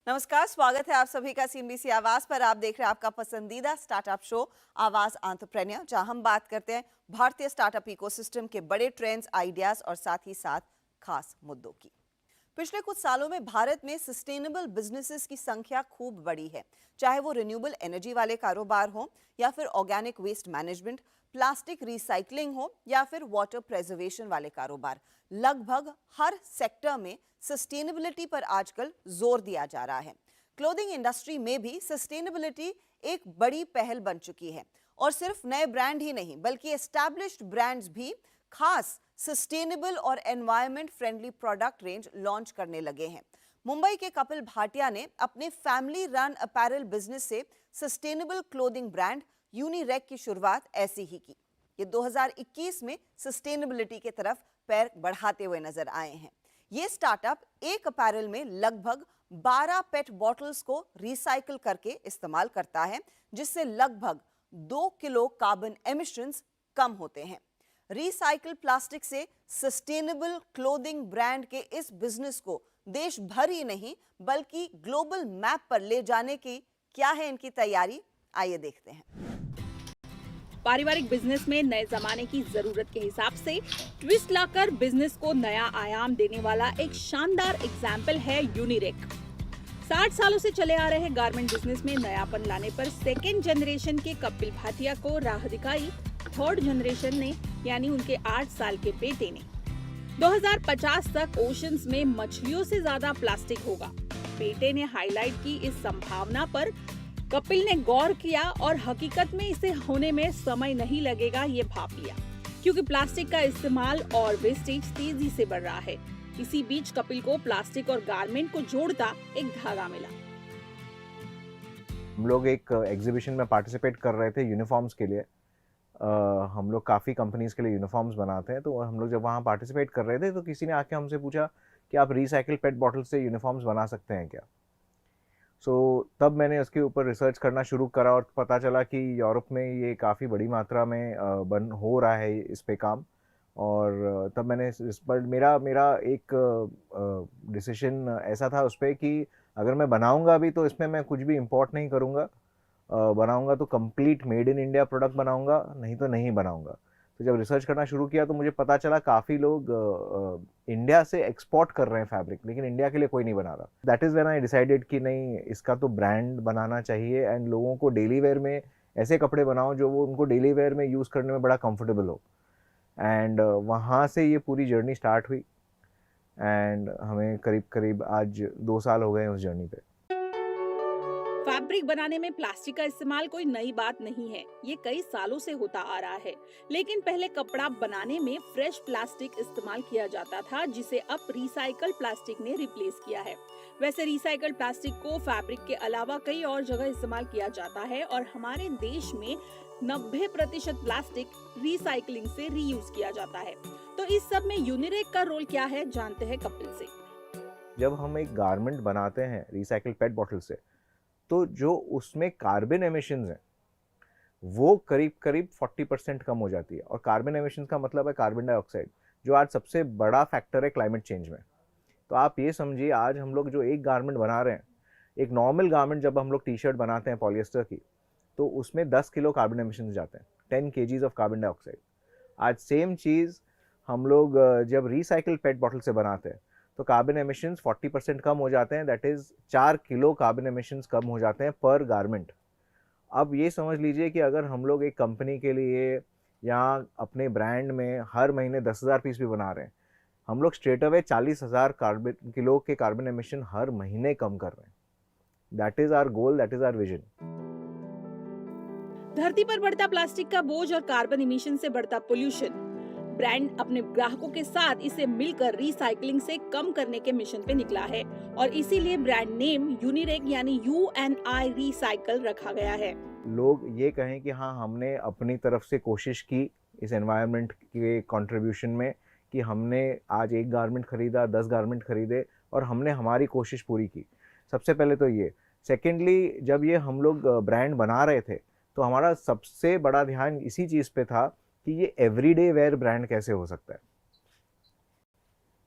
नमस्कार, स्वागत है आप सभी का सीएनबीसी आवाज पर। आप देख रहे हैं आपका पसंदीदा स्टार्टअप शो आवाज एंटरप्रेन्योर, जहां हम बात करते हैं भारतीय स्टार्टअप इकोसिस्टम के बड़े ट्रेंड्स, आइडियाज और साथ ही साथ खास मुद्दों की। पिछले कुछ सालों में भारत में सस्टेनेबल बिजनेसेस की संख्या खूब बढ़ी है, चाहे वो रिन्यूएबल एनर्जी वाले कारोबार हो या फिर organic waste management, plastic recycling हो या फिर वाटर प्रिजर्वेशन वाले कारोबार। लगभग हर सेक्टर में सस्टेनेबिलिटी पर आजकल जोर दिया जा रहा है। क्लोथिंग इंडस्ट्री में भी सस्टेनेबिलिटी एक बड़ी पहल बन चुकी है और सिर्फ नए ब्रांड ही नहीं बल्कि एस्टैब्लिश्ड ब्रांड्स भी खास सस्टेनेबल और environment friendly product range launch करने लगे हैं। मुंबई के कपिल भाटिया ने अपने फैमिली रन अपैरल बिजनेस से सस्टेनेबल क्लोथिंग ब्रांड यूनिरेक की शुरुआत ऐसी ही की। ये 2021 में सस्टेनेबिलिटी की तरफ पैर बढ़ाते हुए नजर आए हैं। ये स्टार्टअप एक अपैरल में लगभग 12 पेट बॉटल्स को रिसाइकिल करके इस्तेमाल करता है, जिससे लगभग 2 किलो कार्बन एमिशंस कम होते हैं। रिसाइकिल प्लास्टिक से सस्टेनेबल क्लोथिंग ब्रांड के इस बिजनेस को देश भर ही नहीं बल्कि ग्लोबल मैप पर ले जाने की क्या है इनकी तैयारी, आइए देखते हैं। पारिवारिक बिजनेस में नए जमाने की जरूरत के हिसाब से ट्विस्ट लाकर बिजनेस को नया आयाम देने वाला एक शानदार एग्जाम्पल है यूनिरेक। 60 सालों से चले आ रहे गारमेंट बिजनेस में नयापन लाने पर सेकेंड जनरेशन के कपिल भाटिया को राह दिखाई थर्ड जनरेशन ने, यानी उनके 8 साल के बेटे ने। 2050 तक ओशंस में मछलियों से ज्यादा प्लास्टिक होगा। बेटे ने हाईलाइट की इस संभावना पर कपिल ने गौर किया और हकीकत में इसे होने में समय नहीं लगेगा ये भाप लिया, क्योंकि प्लास्टिक का इस्तेमाल और वेस्टेज तेजी से बढ़ रहा है। इसी बीच कपिल को प्लास्टिक और गारमेंट को जोड़ता एक धागा मिला। हम लोग एक एग्जीबिशन में पार्टिसिपेट कर रहे थे यूनिफॉर्म्स के लिए। हम लोग काफ़ी कंपनीज के लिए यूनिफॉर्म्स बनाते हैं, तो हम लोग जब वहाँ पार्टिसिपेट कर रहे थे तो किसी ने आके हमसे पूछा कि आप रिसाइकिल पेट बॉटल से यूनिफॉर्म्स बना सकते हैं क्या। तब मैंने उसके ऊपर रिसर्च करना शुरू करा और पता चला कि यूरोप में ये काफ़ी बड़ी मात्रा में बन हो रहा है इस पे काम। और तब मैंने इस पर मेरा एक डिसीजन ऐसा था उस पर कि अगर मैं बनाऊंगा भी तो इसमें मैं कुछ भी इंपोर्ट नहीं करूंगा, बनाऊंगा तो complete made in India product बनाऊंगा, नहीं तो नहीं बनाऊंगा। तो जब रिसर्च करना शुरू किया तो मुझे पता चला काफ़ी लोग इंडिया से एक्सपोर्ट कर रहे हैं फैब्रिक, लेकिन इंडिया के लिए कोई नहीं बना रहा। That is when I decided कि नहीं, इसका तो ब्रांड बनाना चाहिए एंड लोगों को डेली वेयर में ऐसे कपड़े बनाओ जो वो उनको डेली वेयर में यूज़ करने में बड़ा कंफर्टेबल हो। एंड वहाँ से ये पूरी जर्नी स्टार्ट हुई एंड हमें करीब करीब आज 2 साल हो गए हैं उस जर्नी पे। फैब्रिक बनाने में प्लास्टिक का इस्तेमाल कोई नई बात नहीं है, ये कई सालों से होता आ रहा है। लेकिन पहले कपड़ा बनाने में फ्रेश प्लास्टिक इस्तेमाल किया जाता था, जिसे अब रिसाइकल प्लास्टिक ने रिप्लेस किया है। वैसे रिसाइकल प्लास्टिक को फैब्रिक के अलावा कई और जगह इस्तेमाल किया जाता है और हमारे देश में 90% प्लास्टिक रिसाइकलिंग से रीयूज किया जाता है। तो इस सब में यूनिरेक का रोल क्या है, जानते हैं कपिल से। जब हम एक गारमेंट बनाते हैं रिसाइकिल पेट बॉटल से, तो जो उसमें कार्बन एमिशंस हैं वो करीब करीब 40% कम हो जाती है। और कार्बन एमिशंस का मतलब है कार्बन डाइऑक्साइड, जो आज सबसे बड़ा फैक्टर है क्लाइमेट चेंज में। तो आप ये समझिए, आज हम लोग जो एक गारमेंट बना रहे हैं, एक नॉर्मल गारमेंट जब हम लोग टी शर्ट बनाते हैं पॉलिएस्टर की, तो उसमें 10 किलो कार्बन एमिशंस जाते हैं, 10 kgs ऑफ कार्बन डाइऑक्साइड। आज सेम चीज़ हम लोग जब रिसाइकिल पेट बॉटल से बनाते हैं तो कार्बन एमिशंस 40% कम हो जाते हैं। That is 4 kilo carbon emissions कम हो जाते हैं पर गारमेंट। अब ये समझ लीजिए कि अगर हम लोग एक कंपनी के लिए या अपने ब्रांड में हर महीने 10,000 पीस भी बना रहे हैं, हम लोग स्ट्रेट अवे 40,000 किलो के कार्बन एमिशन हर महीने कम कर रहे हैं। That is our goal, that is our vision. धरती पर बढ़ता प्लास्टिक का बोझ और कार्बन इमिशन से बढ़ता पोल्यूशन, ब्रांड अपने ग्राहकों के साथ इसे मिलकर रिसाइकलिंग से कम करने के मिशन पे निकला है और इसीलिए ब्रांड नेम यूनिरेक यानी UNI रिसाइकल रखा गया है। लोग ये कहें कि हाँ, हमने अपनी तरफ से कोशिश की इस एनवायरनमेंट के कंट्रीब्यूशन में, कि हमने आज एक गारमेंट खरीदा, 10 गारमेंट खरीदे और हमने हमारी कोशिश पूरी की। सबसे पहले तो ये। सेकेंडली, जब ये हम लोग ब्रांड बना रहे थे तो हमारा सबसे बड़ा ध्यान इसी चीज़ पे था कि ये एवरीडे वेयर ब्रांड कैसे हो सकता है।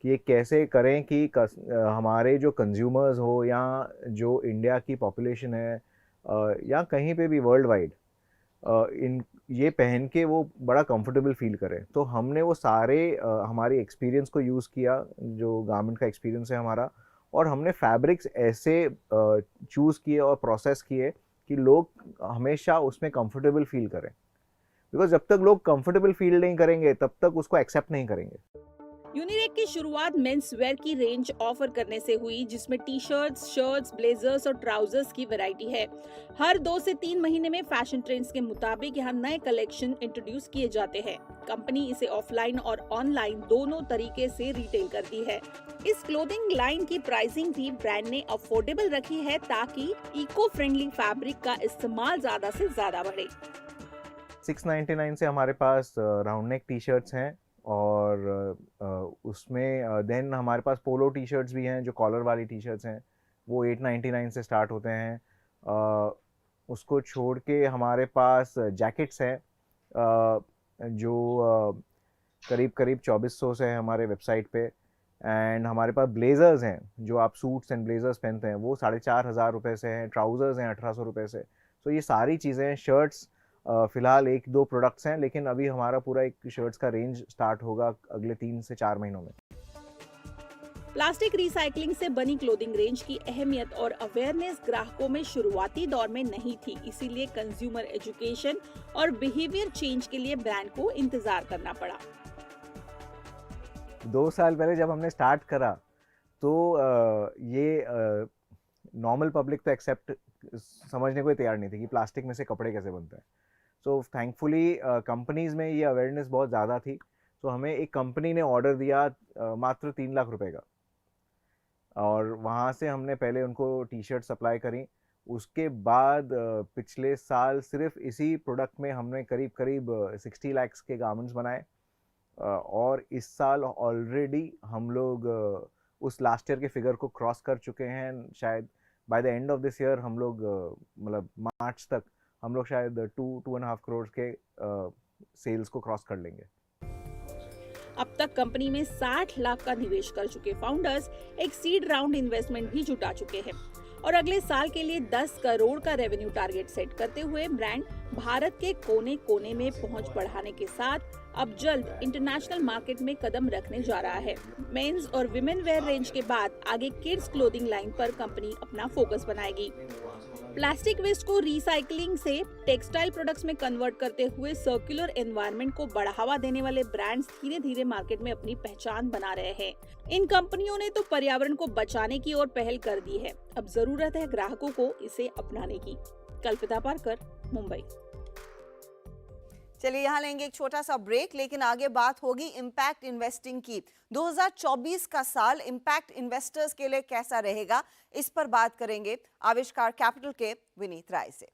कि ये कैसे करें कि हमारे जो कंज्यूमर्स हो या जो इंडिया की पॉपुलेशन है या कहीं पे भी वर्ल्ड वाइड इन ये पहन के वो बड़ा कंफर्टेबल फील करें। तो हमने वो सारे हमारी एक्सपीरियंस को यूज़ किया, जो गारमेंट का एक्सपीरियंस है हमारा, और हमने फैब्रिक्स ऐसे चूज़ किए और प्रोसेस किए कि लोग हमेशा उसमें कंफर्टेबल फील करें, बिकॉज जब तक लोग कंफर्टेबल फील नहीं करेंगे तब तक उसको एक्सेप्ट नहीं करेंगे। यूनिरेक की शुरुआत मेंस वेयर की रेंज ऑफर करने से हुई, जिसमें टी शर्ट्स, शर्ट्स, ब्लेजर्स और ट्राउजर्स की वैरायटी है। हर 2 से 3 महीने में फैशन ट्रेंड्स के मुताबिक यहाँ नए कलेक्शन इंट्रोड्यूस किए जाते हैं। कंपनी इसे ऑफलाइन और ऑनलाइन दोनों तरीके से रिटेल करती है। इस क्लोथिंग लाइन की प्राइसिंग भी ब्रांड ने अफोर्डेबल रखी है ताकि इको फ्रेंडली फैब्रिक का इस्तेमाल ज्यादा से ज्यादा बढ़े। 699 से हमारे पास राउंड नेक टी शर्ट्स हैं, और उसमें देन हमारे पास पोलो टी शर्ट्स भी हैं, जो कॉलर वाली टी शर्ट्स हैं, वो 899 से स्टार्ट होते हैं। उसको छोड़ के हमारे पास जैकेट्स हैं जो करीब करीब 2400 से है हमारे वेबसाइट पे। एंड हमारे पास ब्लेजर्स हैं, जो आप सूट्स एंड ब्लेजर्स पहनते हैं, वो 4500 रुपये से हैं। ट्राउज़र्स हैं 1800 रुपये से। तो ये सारी चीज़ें हैं। शर्ट्स फ़िलहाल 1-2 प्रोडक्ट्स हैं, लेकिन अभी हमारा पूरा एक शर्ट्स का रेंज स्टार्ट होगा अगले 3 से 4 महीनों में। प्लास्टिक रिसाइकलिंग से बनी क्लोथिंग रेंज की अहमियत और अवेयरनेस ग्राहकों में शुरुआती दौर में नहीं थी, इसीलिए कंज्यूमर एजुकेशन और बिहेवियर चेंज के लिए ब्रांड को इंतजार करना पड़ा। 2 साल पहले जब हमने स्टार्ट करा तो ये नॉर्मल पब्लिक तो एक्सेप्ट समझने को ही तैयार नहीं थी कि प्लास्टिक में से कपड़े कैसे बनते हैं। सो थैंकफुली कंपनीज़ में ये अवेयरनेस बहुत ज़्यादा थी। तो हमें एक कंपनी ने ऑर्डर दिया मात्र 3 लाख रुपए का, और वहाँ से हमने पहले उनको टी शर्ट सप्लाई करी। उसके बाद पिछले साल सिर्फ इसी प्रोडक्ट में हमने करीब करीब 60 लाख्स के गारमेंट्स बनाए, और इस साल ऑलरेडी हम लोग उस लास्ट ईयर के फिगर को क्रॉस कर चुके हैं। शायद by the end of this year हम लोग मतलब मार्च तक हम लोग शायद 2.5 करोड़ के सेल्स को क्रॉस कर लेंगे। अब तक कंपनी में 60 लाख का निवेश कर चुके फाउंडर्स एक सीड राउंड इन्वेस्टमेंट भी जुटा चुके हैं, और अगले साल के लिए 10 करोड़ का रेवेन्यू टारगेट सेट करते हुए ब्रांड भारत के कोने कोने में पहुंच बढ़ाने के साथ अब जल्द इंटरनेशनल मार्केट में कदम रखने जा रहा है। मेंस और विमेन वेयर रेंज के बाद आगे किड्स क्लोथिंग लाइन पर कंपनी अपना फोकस बनाएगी। प्लास्टिक वेस्ट को रिसाइकलिंग से टेक्सटाइल प्रोडक्ट्स में कन्वर्ट करते हुए सर्कुलर एनवायरनमेंट को बढ़ावा देने वाले ब्रांड्स धीरे धीरे मार्केट में अपनी पहचान बना रहे हैं। इन कंपनियों ने तो पर्यावरण को बचाने की ओर पहल कर दी है, अब जरूरत है ग्राहकों को इसे अपनाने की। कल्पिता पारकर, मुंबई। चलिए यहाँ लेंगे एक छोटा सा ब्रेक, लेकिन आगे बात होगी इम्पैक्ट इन्वेस्टिंग की। 2024 का साल इम्पैक्ट इन्वेस्टर्स के लिए कैसा रहेगा, इस पर बात करेंगे आविष्कार कैपिटल के विनीत राय से।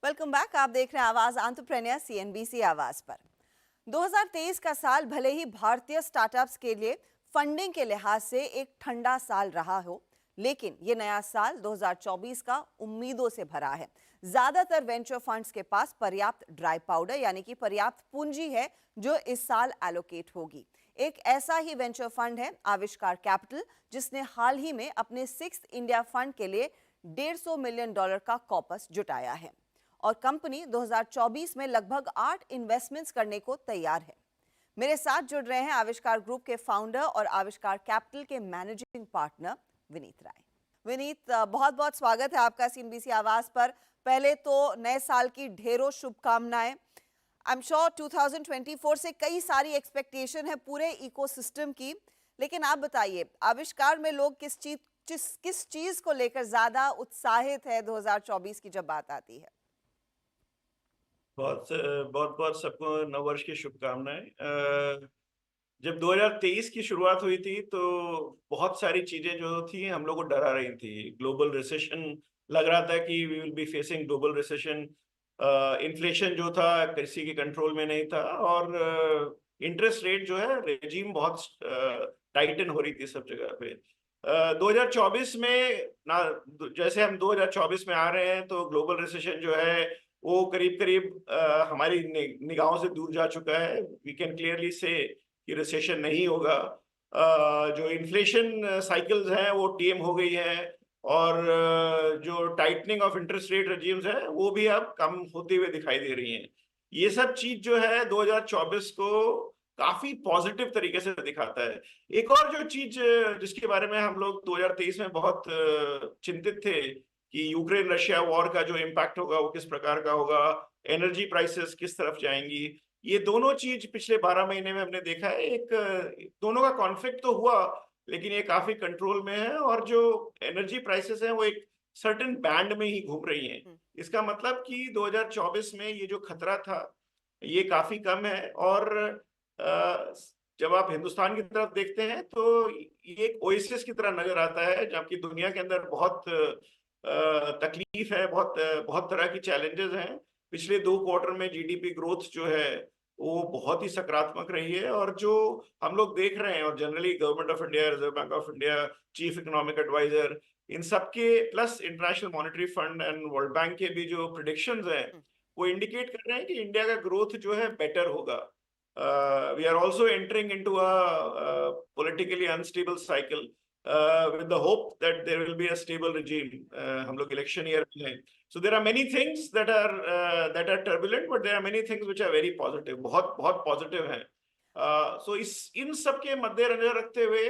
Welcome back. आप देख रहे हैं आवाज एंटरप्रेन्योर CNBC आवाज पर। 2023 का साल भले ही भारतीय स्टार्टअप्स के लिए फंडिंग के लिहाज से एक ठंडा साल रहा हो, लेकिन ये नया साल 2024 का उम्मीदों से भरा है। ज्यादातर वेंचर फंड्स के पास पर्याप्त ड्राई पाउडर यानी कि पर्याप्त पूंजी है जो इस साल एलोकेट होगी। एक ऐसा ही वेंचर फंड है आविष्कार कैपिटल, जिसने हाल ही में अपने 6th इंडिया फंड के लिए $150 मिलियन का कॉपस जुटाया है, और कंपनी 2024 में लगभग 8 इन्वेस्टमेंट्स करने को तैयार है। मेरे साथ जुड़ रहे हैं आविष्कार ग्रुप के फाउंडर और आविष्कार कैपिटल के मैनेजिंग पार्टनर विनीत राय। विनीत, बहुत बहुत स्वागत है आपका CNBC आवाज पर। पहले तो नए साल की ढेरों शुभकामनाएं। आई एम श्योर 2024 से कई सारी एक्सपेक्टेशन है पूरे इकोसिस्टम की, लेकिन आप बताइए आविष्कार में लोग किस चीज को लेकर ज्यादा उत्साहित है 2024 की जब बात आती है? बहुत बहुत सबको नववर्ष की शुभकामनाएं। जब 2023 की शुरुआत हुई थी तो बहुत सारी चीजें जो थी हम लोग को डरा रही थी। ग्लोबल रिसेशन लग रहा था कि we will be facing global recession. Inflation जो था किसी के कंट्रोल में नहीं था, और इंटरेस्ट रेट जो है रेजिम बहुत टाइटन हो रही थी सब जगह पे। 2024 में ना, जैसे हम 2024 में आ रहे हैं तो ग्लोबल रिसेशन जो है वो करीब करीब हमारी निगाहों से दूर जा चुका है। वी कैन क्लियरली से कि रिसेशन नहीं होगा। जो इन्फ्लेशन साइकिल्स हैं वो टीएम हो गई है, और जो tightening of interest rate regimes है वो भी अब कम होते हुए दिखाई दे रही हैं। ये सब चीज जो है 2024 को काफी पॉजिटिव तरीके से दिखाता है। एक और जो चीज जिसके बारे में हम लोग 2023 में बहुत चिंतित थे कि यूक्रेन रशिया वॉर का जो इम्पैक्ट होगा वो किस प्रकार का होगा, एनर्जी प्राइसेस किस तरफ जाएंगी, ये दोनों चीज पिछले 12 महीने में हमने देखा है। एक दोनों का कॉन्फ्लिक्ट तो हुआ लेकिन ये काफी कंट्रोल में है, और जो एनर्जी प्राइसेस हैं वो एक सर्टेन बैंड में ही घूम रही हैं। इसका मतलब कि 2024 में ये जो खतरा था ये काफी कम है। और जब आप हिंदुस्तान की तरफ देखते हैं तो ये एक ओएसिस की तरह नजर आता है, जबकि दुनिया के अंदर बहुत तकलीफ है, बहुत तरह की चैलेंजेस हैं। पिछले 2 क्वार्टर में जीडीपी ग्रोथ जो है वो बहुत ही सकारात्मक रही है, और जो हम लोग देख रहे हैं, और generally government of India, reserve bank of India, chief economic adviser, इन सबके plus international monetary fund and world bank के भी जो प्रिडिक्शंस हैं वो इंडिकेट कर रहे हैं कि इंडिया का ग्रोथ जो है बेटर होगा। We are also entering into a politically unstable cycle with the hope that there will be a stable regime. हम लोग इलेक्शन ईयर में हैं, so there are many things that are turbulent, but there are many things which are very positive, बहुत बहुत positive हैं। so इन सब के मद्देनजर रखते हुए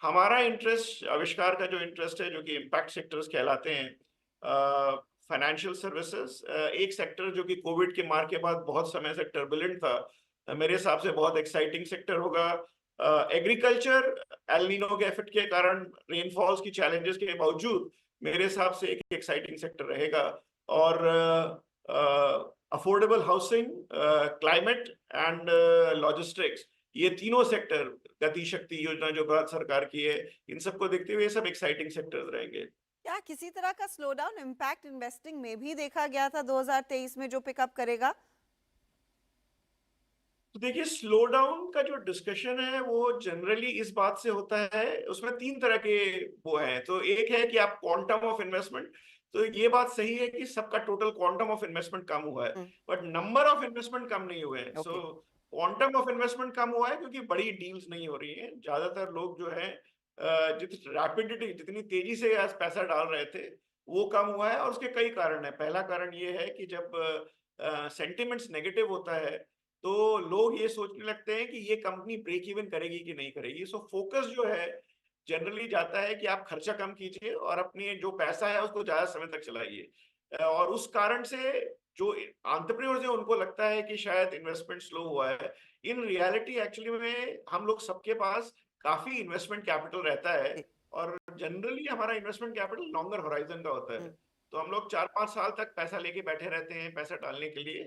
हमारा इंटरेस्ट, आविष्कार का जो इंटरेस्ट है, जो कि इम्पैक्ट सेक्टर्स कहलाते हैं, फाइनेंशियल सर्विसेज, एक सेक्टर जो कि कोविड के मार के बाद बहुत समय से टर्बुलेंट था, मेरे हिसाब से बहुत एक्साइटिंग सेक्टर होगा। एग्रीकल्चर एल नीनो के इफेक्ट के कारण रेनफॉल्स की चैलेंजेस के बावजूद मेरे हिसाब से एक एक्साइटिंग सेक्टर रहेगा। और affordable housing, climate and logistics, ये तीनों सेक्टर, गति शक्ति योजना जो भारत सरकार की है, इन सबको देखते हुए ये सब एक्साइटिंग सेक्टर्स रहेंगे। क्या किसी तरह का स्लोडाउन इम्पैक्ट इन्वेस्टिंग में भी देखा गया था 2023 में जो पिकअप करेगा? तो देखिए, स्लो डाउन का जो डिस्कशन है वो जनरली इस बात से होता है, उसमें 3 तरह के वो हैं। तो एक है कि आप क्वांटम ऑफ इन्वेस्टमेंट, तो ये बात सही है कि सबका टोटल क्वांटम ऑफ इन्वेस्टमेंट कम हुआ है, बट नंबर ऑफ इन्वेस्टमेंट कम नहीं हुए हैं। सो क्वांटम ऑफ इन्वेस्टमेंट कम हुआ है क्योंकि बड़ी डील्स नहीं हो रही हैं। ज्यादातर लोग जो है जितनी तेजी से आज पैसा डाल रहे थे वो कम हुआ है, और उसके कई कारण है। पहला कारण ये है कि जब सेंटिमेंट्स नेगेटिव होता है तो लोग ये सोचने लगते हैं कि ये कंपनी ब्रेक इवन करेगी कि नहीं करेगी। सो फोकस जो है जनरली जाता है कि आप खर्चा कम कीजिए और अपने जो पैसा है उसको ज्यादा समय तक चलाइए। और उस कारण से जो एंटरप्रेन्योर्स हैं उनको लगता है कि शायद इन्वेस्टमेंट स्लो हुआ है। इन रियलिटी एक्चुअली में हम लोग सबके पास काफी इन्वेस्टमेंट कैपिटल रहता है, और जनरली हमारा इन्वेस्टमेंट कैपिटल लॉन्गर होराइजन का होता है। तो हम लोग 4-5 साल तक पैसा लेके बैठे रहते हैं पैसा डालने के लिए।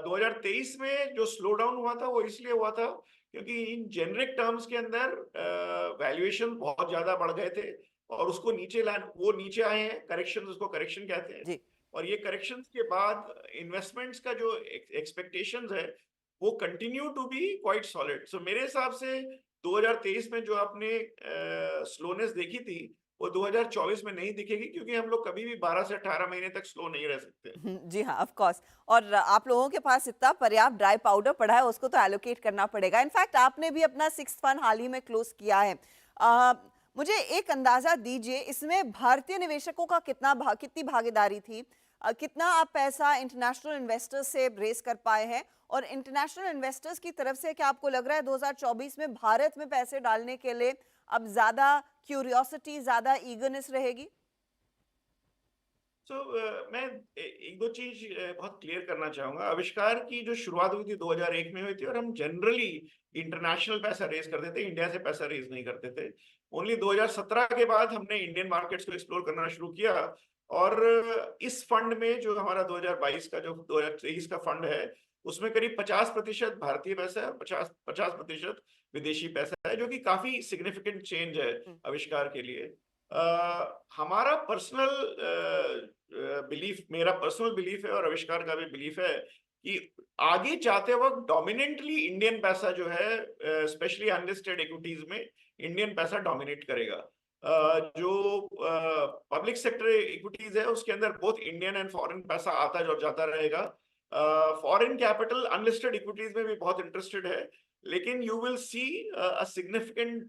2023 में जो स्लो डाउन हुआ था वो इसलिए हुआ था क्योंकि इन जेनरिक टर्म्स के अंदर वैल्यूएशन बहुत ज्यादा बढ़ गए थे, और उसको वो नीचे आए हैं। करेक्शन, उसको करेक्शन कहते हैं। और ये करेक्शंस के बाद इन्वेस्टमेंट्स का जो एक्सपेक्टेशंस है वो continue to be quite solid. So मेरे हिसाब से 2023 में जो आपने स्लोनेस देखी थी वो 2024 में नहीं दिखेगी, क्योंकि हम लोग कभी भी 12 से 18 महीने तक स्लो नहीं रह सकते। जी हाँ, ऑफ कोर्स। और आप लोगों के पास इतना पर्याप्त ड्राई पाउडर पड़ा है, उसको तो एलोकेट करना पड़ेगा। इनफैक्ट आपने भी अपना 6th फंड हाल ही में क्लोज किया है। मुझे एक अंदाजा दीजिए, इसमें भारतीय निवेशकों का कितनी भागीदारी थी? कितना आप पैसा इंटरनेशनल इन्वेस्टर्स से रेस कर पाए हैं, और इंटरनेशनल इन्वेस्टर्स की तरफ से क्या आपको लग रहा है 2024 में भारत में पैसे डालने के लिए अब ज्यादा क्यूरियोसिटी, ज्यादा ईगरनेस रहेगी? मैं एक दो चीज बहुत क्लियर करना चाहूंगा। आविष्कार की जो शुरुआत हुई थी 2001 में हुई थी, और हम जनरली इंटरनेशनल पैसा रेज करते थे, इंडिया से पैसा रेज नहीं करते थे। ओनली 2017 के बाद हमने इंडियन मार्केट्स को एक्सप्लोर करना शुरू किया, और इस फंड में जो हमारा 2022 का जो 2023 का फंड है उसमें करीब 50% भारतीय पैसा है, 50% विदेशी पैसा है, जो कि काफी सिग्निफिकेंट चेंज है आविष्कार के लिए। हमारा पर्सनल बिलीफ, मेरा पर्सनल बिलीफ है और आविष्कार का भी बिलीफ है कि आगे जाते वक्त डोमिनेंटली इंडियन पैसा जो है, स्पेशली अनलिस्टेड इक्विटीज में इंडियन पैसा डोमिनेट करेगा। जो पब्लिक सेक्टर इक्विटीज है उसके अंदर बोथ इंडियन एंड फॉरेन पैसा आता और जाता रहेगा। फॉरेन कैपिटल अनलिस्टेड इक्विटीज में भी बहुत इंटरेस्टेड है, लेकिन you will see a significant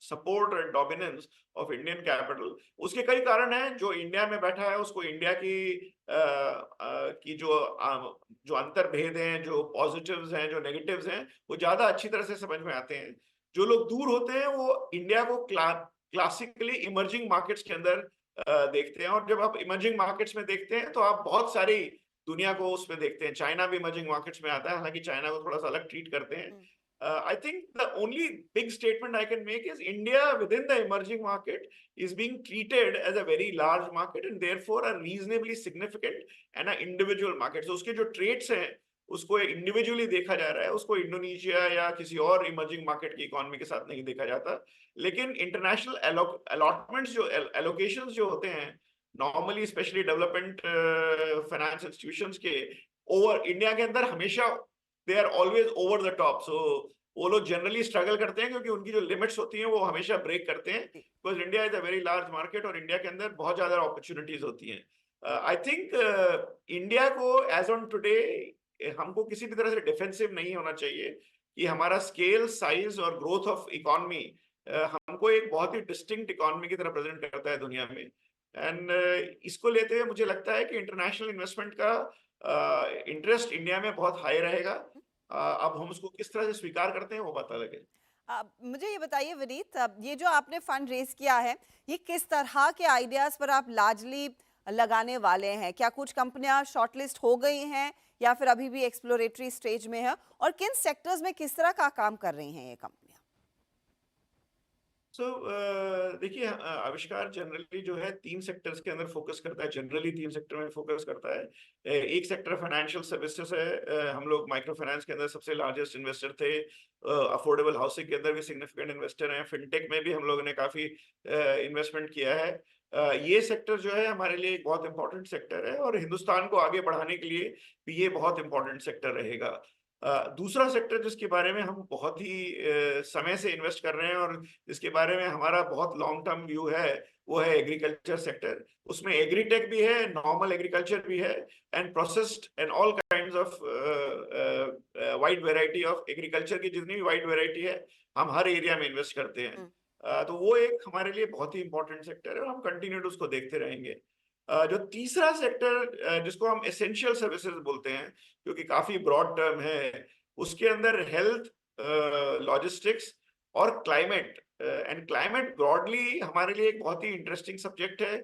support और डोमिनेंस ऑफ इंडियन कैपिटल। उसके कई कारण हैं। जो इंडिया में बैठा है उसको इंडिया की जो अंतर्भेद हैं, जो पॉजिटिव्स हैं, जो नेगेटिव्स हैं, वो ज्यादा अच्छी तरह से समझ में आते हैं। जो लोग दूर होते हैं वो इंडिया को क्लासिकली इमर्जिंग मार्केट्स के अंदर देखते हैं, और जब आप इमर्जिंग मार्केट्स में देखते हैं तो आप बहुत सारी दुनिया को उसमें देखते हैं। चाइना भी इमर्जिंग मार्केट्स में आता है, हालांकि चाइना को थोड़ा सा अलग ट्रीट करते हैं। I think the only big statement I can make is India within the emerging market is being treated as a very large market and therefore a reasonably significant and an individual market. So उसके जो traits हैं उसको individually देखा जा रहा है, उसको Indonesia या किसी और इमर्जिंग मार्केट की इकोनॉमी के साथ नहीं देखा जाता। लेकिन इंटरनेशनल अलॉटमेंट्स जो एलोकेशंस जो होते हैं normally, specially development finance institutions के ओवर इंडिया के अंदर हमेशा they are always over the top. So वो लोग जनरली स्ट्रगल करते हैं क्योंकि उनकी जो लिमिट्स होती हैं वो हमेशा ब्रेक करते हैं, because India is a very large market और इंडिया के अंदर बहुत ज्यादा अपॉर्चुनिटीज होती हैं। आई थिंक इंडिया को एज ऑन टुडे हमको किसी भी तरह से डिफेंसिव नहीं होना चाहिए कि हमारा स्केल, साइज और ग्रोथ ऑफ इकोनॉमी हमको एक बहुत ही डिस्टिंक्ट इकोनॉमी की तरह प्रेजेंट करता है दुनिया में। एंड इसको लेते हुए मुझे लगता है कि इंटरनेशनल इन्वेस्टमेंट का इंटरेस्ट इंडिया में बहुत हाई रहेगा। अब हम उसको किस तरह से स्वीकार करते हैं वो बात अलग है। मुझे ये बताइए विनीत, ये जो आपने फंड रेज किया है, ये किस तरह के आइडियाज पर आप लार्जली लगाने वाले हैं? क्या कुछ कंपनियां शॉर्टलिस्ट हो गई हैं या फिर अभी भी एक्सप्लोरेटरी स्टेज में है, और किन सेक्टर्स में किस तरह का काम कर रही हैं ये कंपनियां? देखिए, आविष्कार जनरली जो है 3 सेक्टर्स के अंदर फोकस करता है। जनरली 3 सेक्टर में फोकस करता है। एक सेक्टर फाइनेंशियल सर्विसेज है। हम लोग माइक्रो फाइनेंस के अंदर सबसे लार्जेस्ट इन्वेस्टर थे। अफोर्डेबल हाउसिंग के अंदर भी सिग्निफिकेंट इन्वेस्टर हैं। फिनटेक में भी हम लोगों ने काफी इन्वेस्टमेंट किया है। ये सेक्टर जो है हमारे लिए एक बहुत इंपॉर्टेंट सेक्टर है और हिंदुस्तान को आगे बढ़ाने के लिए भी ये बहुत इंपॉर्टेंट सेक्टर रहेगा। दूसरा सेक्टर जिसके बारे में हम बहुत ही समय से इन्वेस्ट कर रहे हैं और जिसके बारे में हमारा बहुत लॉन्ग टर्म व्यू है, वो है एग्रीकल्चर सेक्टर। उसमें एग्रीटेक भी है, नॉर्मल एग्रीकल्चर भी है, and processed and all kinds of wide variety of agriculture की जितनी भी वाइड वैरायटी है हम हर एरिया में इन्वेस्ट करते हैं। तो वो एक हमारे लिए बहुत ही इंपॉर्टेंट सेक्टर है और हम कंटिन्यू उसको देखते रहेंगे। जो तीसरा सेक्टर जिसको हम एसेंशियल सर्विसेज बोलते हैं, जो कि काफी ब्रॉड टर्म है, उसके अंदर हेल्थ, लॉजिस्टिक्स और क्लाइमेट, एंड क्लाइमेट ब्रॉडली हमारे लिए एक बहुत ही इंटरेस्टिंग सब्जेक्ट है।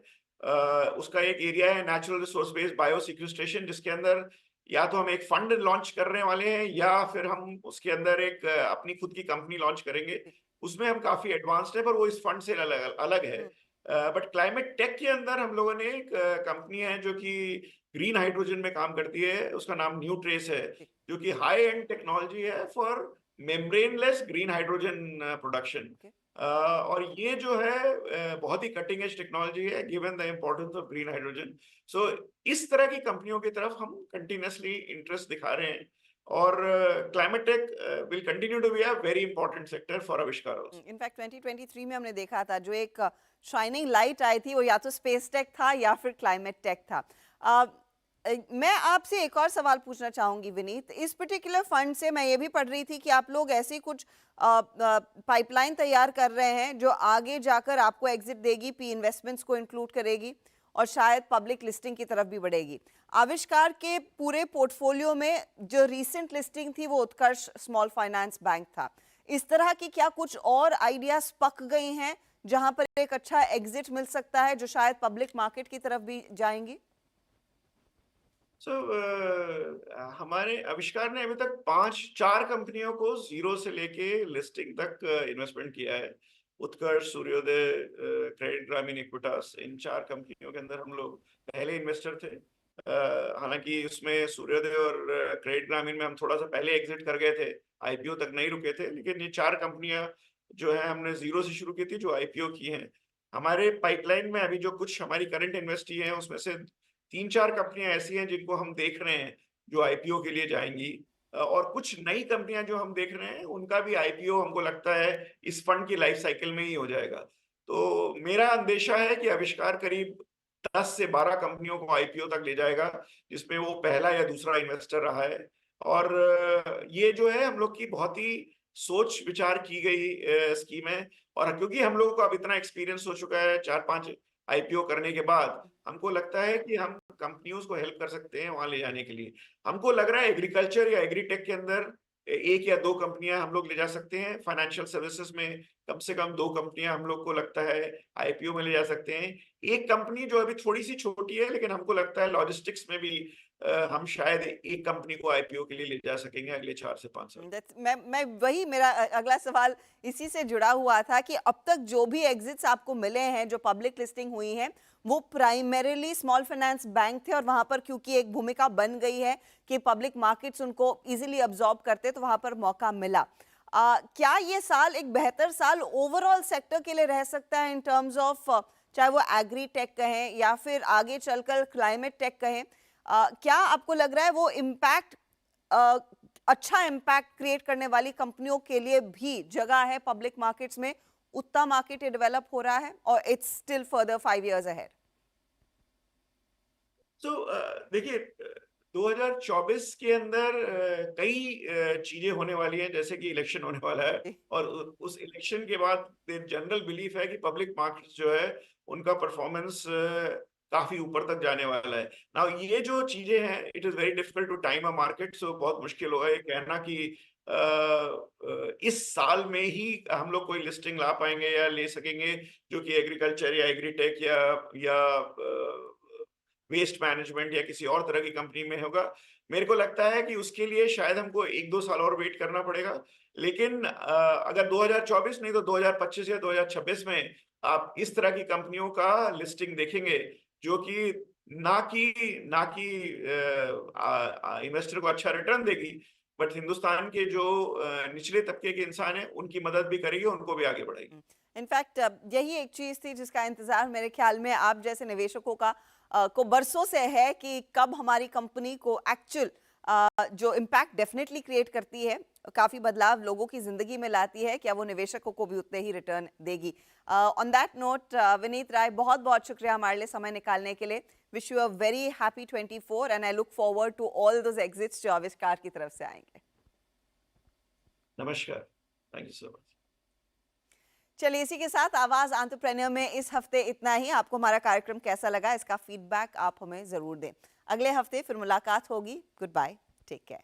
उसका एक एरिया है natural resource based bio sequestration, जिसके अंदर या तो हम एक फंड लॉन्च करने वाले हैं या फिर हम उसके अंदर एक अपनी खुद की कंपनी लॉन्च करेंगे। उसमें हम काफी एडवांस्ड है, पर वो इस फंड से अलग है। बट क्लाइमेट टेक के अंदर हम लोगों ने एक कंपनी है जो कि ग्रीन हाइड्रोजन में काम करती है, उसका नाम न्यू ट्रेस है, जो कि हाई एंड टेक्नोलॉजी है for membraneless green hydrogen production. और ये जो है बहुत ही कटिंग एज टेक्नोलॉजी है given the importance of green hydrogen. So इस तरह की कंपनियों की तरफ हम कंटिन्यूसली इंटरेस्ट दिखा रहे हैं और climate tech will continue to be a very important sector for Aavishkaar also. In fact 2023 में हमने देखा था जो एक शाइनिंग लाइट आई थी वो या तो स्पेस टेक था या फिर क्लाइमेट टेक था। मैं आपसे एक और सवाल पूछना चाहूंगी विनीत, इस पर्टिकुलर फंड से मैं ये भी पढ़ रही थी कि आप लोग ऐसी कुछ पाइपलाइन तैयार कर रहे हैं जो आगे जाकर आपको एग्जिट देगी, पी इन्वेस्टमेंट्स को इंक्लूड करेगी और शायद पब्लिक लिस्टिंग की तरफ भी बढ़ेगी। आविष्कार के पूरे पोर्टफोलियो में जो रीसेंट लिस्टिंग थी वो उत्कर्ष स्मॉल फाइनेंस बैंक था। इस तरह की क्या कुछ और आइडियाज पक गए हैं जहां पर एक अच्छा एग्जिट मिल सकता है जो शायद पब्लिक मार्केट की तरफ भी जाएंगी? हमारे आविष्कार ने अभी तक 4 कंपनियों को जीरो से लेके लिस्टिंग तक इन्वेस्टमेंट किया है। उत्कर्ष, सूर्योदय, क्रेडिट ग्रामीण, इक्विटास, इन 4 कंपनियों के अंदर हम लोग पहले इन्वेस्टर थे। हालांकि उसमें सूर्योदय और क्रेडिट ग्रामीण में हम थोड़ा सा पहले एग्जिट कर गए थे, आईपीओ तक नहीं रुके थे, लेकिन ये 4 कंपनियां जो है हमने जीरो से शुरू की थी, जो आईपीओ की हैं। हमारे पाइपलाइन में अभी जो कुछ हमारी करंट इन्वेस्टी है उसमें से 3-4 कंपनियां ऐसी हैं जिनको हम देख रहे हैं जो आईपीओ के लिए जाएंगी, और कुछ नई कंपनियां जो हम देख रहे हैं उनका भी आईपीओ हमको लगता है इस फंड की लाइफ साइकिल में ही हो जाएगा। तो मेरा अंदेशा है कि आविष्कार करीब 10 से 12 कंपनियों को आईपीओ तक ले जाएगा, जिसमें वो पहला या दूसरा इन्वेस्टर रहा है। और ये जो है हम लोग की बहुत ही सोच विचार की गई स्कीम है। और क्योंकि हम लोगों को अब इतना एक्सपीरियंस हो चुका है 4-5 आईपीओ करने के बाद, हमको लगता है कि हम कंपनियों को हेल्प कर सकते हैं वहां ले जाने के लिए। हमको लग रहा है एग्रीकल्चर या एग्रीटेक के अंदर एक या दो कंपनियां हम लोग ले जा सकते हैं। फाइनेंशियल सर्विसेज में कम से कम 2 कंपनियां हम लोग को लगता है आईपीओ में ले जा सकते हैं। एक कंपनी जो अभी थोड़ी सी छोटी है, लेकिन हमको लगता है लॉजिस्टिक्स में भी हम शायद एक कंपनी को आईपीओ के लिए ले जा सकेंगे अगले 4 से 5 साल। मैं वही मेरा अगला सवाल इसी से जुड़ा हुआ था कि अब तक जो भी एग्जिट्स आपको मिले हैं, जो पब्लिक लिस्टिंग हुई है, वो प्राइमरीली स्मॉल फाइनेंस बैंक थे और वहां पर क्योंकि एक भूमिका बन गई है कि पब्लिक मार्केट्स उनको इजीली अब्सॉर्ब करते, तो वहां पर मौका मिला। क्या ये साल एक बेहतर साल ओवरऑल सेक्टर के लिए रह सकता है इन टर्म्स ऑफ, चाहे वो एग्री टेक कहें या फिर आगे चलकर क्लाइमेट टेक कहें? क्या आपको लग रहा है वो इम्पैक्ट, अच्छा इम्पैक्ट क्रिएट करने वाली कंपनियों के लिए भी जगह है पब्लिक मार्केट्स में? उतना मार्केट डेवलप हो रहा है और it's still further 5 years ahead? तो देखिए 2024 के अंदर कई चीजें होने वाली हैं, जैसे कि इलेक्शन होने वाला है, और उस इलेक्शन के बाद जनरल बिलीफ है कि पब्लिक मार्केट्स जो है उनका परफॉर्मेंस काफी ऊपर तक जाने वाला है। नाउ ये जो चीजें हैं, it is very difficult to time a market, so बहुत मुश्किल होगा ये कहना कि इस साल में ही हम लोग कोई लिस्टिंग ला पाएंगे या ले सकेंगे जो कि एग्रीकल्चर या एग्रीटेक या वेस्ट मैनेजमेंट या किसी और तरह की कंपनी में होगा। मेरे को लगता है कि उसके लिए शायद हमको 1-2 साल और वेट करना पड़ेगा। लेकिन अगर 2024 नहीं तो 2025 या 2026 में आप इस तरह की कंपनियों का लिस्टिंग देखेंगे, जो कि ना कि इन्वेस्टर को अच्छा रिटर्न देगी, बट हिंदुस्तान के जो निचले तबके के इंसान हैं उनकी मदद भी करेगी, उनको भी आगे बढ़ाएगी। इनफैक्ट यही एक चीज थी जिसका इंतजार मेरे ख्याल में आप जैसे निवेशकों का को बरसों से है कि कब हमारी कंपनी को एक्चुअल जो इम्पैक्ट डेफिनेटली क्रिएट करती है, काफी बदलाव लोगों की जिंदगी में लाती है, क्या वो निवेशकों को भी उतने ही रिटर्न देगी? On that note, Vineet Rai, बहुत बहुत शुक्रिया हमारे लिए समय निकालने के लिए। Wish you a very happy 24 and I look forward to all those exits जो आविष्कार की तरफ से आएंगे। नमस्कार, थैंक यू सो मच। चलिए, इसी के साथ आवाज एंटरप्रेन्योर में इस हफ्ते इतना ही। आपको हमारा कार्यक्रम कैसा लगा, इसका फीडबैक आप हमें जरूर दें। अगले हफ्ते फिर मुलाकात होगी। Goodbye, take care.